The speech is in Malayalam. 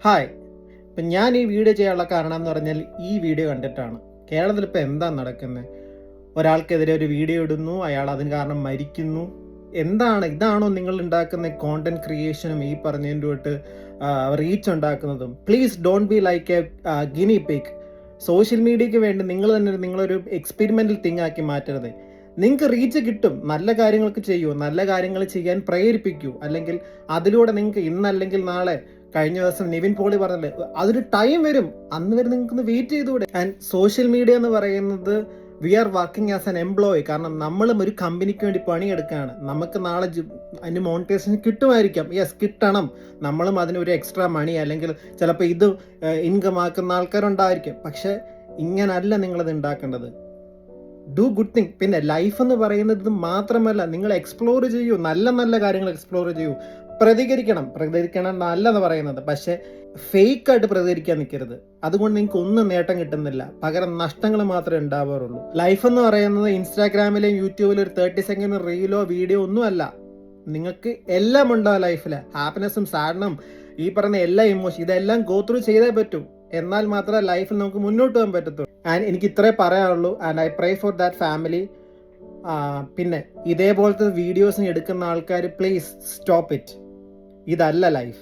ഹായ്. ഇപ്പം ഞാൻ ഈ വീഡിയോ ചെയ്യാനുള്ള കാരണം എന്ന് പറഞ്ഞാൽ ഈ വീഡിയോ കണ്ടിട്ടാണ്. കേരളത്തിൽ ഇപ്പോൾ എന്താ നടക്കുന്നത്? ഒരാൾക്കെതിരെ ഒരു വീഡിയോ ഇടുന്നു, അയാൾ അതിന് കാരണം മരിക്കുന്നു. ഇതാണോ നിങ്ങൾ ഉണ്ടാക്കുന്ന കോണ്ടന്റ് ക്രിയേഷനും ഈ പറഞ്ഞതിൻ്റെ തൊട്ട് റീച്ച് ഉണ്ടാക്കുന്നതും? Please don't be like a guinea pig. Social മീഡിയയ്ക്ക് വേണ്ടി നിങ്ങളൊരു എക്സ്പെരിമെൻ്റൽ തിങ് ആക്കി മാറ്റരുത്. നിങ്ങൾക്ക് റീച്ച് കിട്ടും, നല്ല കാര്യങ്ങൾക്ക് ചെയ്യൂ, നല്ല കാര്യങ്ങൾ ചെയ്യാൻ പ്രേരിപ്പിക്കൂ. അല്ലെങ്കിൽ അതിലൂടെ നിങ്ങൾക്ക് ഇന്നല്ലെങ്കിൽ നാളെ, കഴിഞ്ഞ ദിവസം നിവിൻ പോളി പറഞ്ഞില്ലേ, അതൊരു ടൈം വരും, അന്ന് വരെ നിങ്ങൾക്ക് വെയിറ്റ് ചെയ്തുകൂടെ? ആൻഡ് സോഷ്യൽ മീഡിയ എന്ന് പറയുന്നത് we are working as an employee. കാരണം നമ്മളും ഒരു കമ്പനിക്ക് വേണ്ടി പണിയെടുക്കുകയാണ്. നമുക്ക് നാളെ അതിന് മോണിറ്റൈസേഷൻ കിട്ടുമായിരിക്കാം, യെസ് കിട്ടണം. നമ്മളും അതിനൊരു എക്സ്ട്രാ മണി അല്ലെങ്കിൽ ചിലപ്പോൾ ഇത് ഇൻകം ആക്കുന്ന ആൾക്കാരുണ്ടായിരിക്കും. പക്ഷെ ഇങ്ങനല്ല നിങ്ങളത് ഉണ്ടാക്കേണ്ടത്. Do good thing. പിന്നെ ലൈഫ് എന്ന് പറയുന്നത് മാത്രമല്ല, നിങ്ങൾ എക്സ്പ്ലോർ ചെയ്യൂ, നല്ല നല്ല കാര്യങ്ങൾ എക്സ്പ്ലോർ ചെയ്യൂ. പ്രതികരിക്കണം നല്ലതെന്ന് പറയുന്നത്, പക്ഷെ ഫേക്കായിട്ട് പ്രതികരിക്കാൻ നിൽക്കരുത്. അതുകൊണ്ട് നിങ്ങൾക്ക് ഒന്നും നേട്ടം കിട്ടുന്നില്ല, പകരം നഷ്ടങ്ങൾ മാത്രമേ ഉണ്ടാവാറുള്ളൂ. ലൈഫ് എന്ന് പറയുന്നത് ഇൻസ്റ്റാഗ്രാമിലെയും യൂട്യൂബിലും ഒരു 30 സെക്കൻഡ് റീലോ വീഡിയോ ഒന്നുമല്ല. നിങ്ങൾക്ക് എല്ലാം ഉണ്ടാവും ലൈഫിൽ. ഹാപ്പിനെസ്സും സാഡ്നും ഈ പറഞ്ഞ എല്ലാ ഇമോഷൻ, ഇതെല്ലാം ഗോ ത്രൂ ചെയ്തേ പറ്റൂ. എന്നാൽ മാത്രമേ ലൈഫിൽ നമുക്ക് മുന്നോട്ട് പോകാൻ പറ്റത്തുള്ളൂ. ആൻഡ് എനിക്ക് ഇത്രേ പറയാനുള്ളൂ. And I pray for that family. പിന്നെ ഇതേപോലത്തെ വീഡിയോസിന് എടുക്കുന്ന ആൾക്കാർ, പ്ലീസ് സ്റ്റോപ്പ് ഇറ്റ്. ഇതല്ല ലൈഫ്.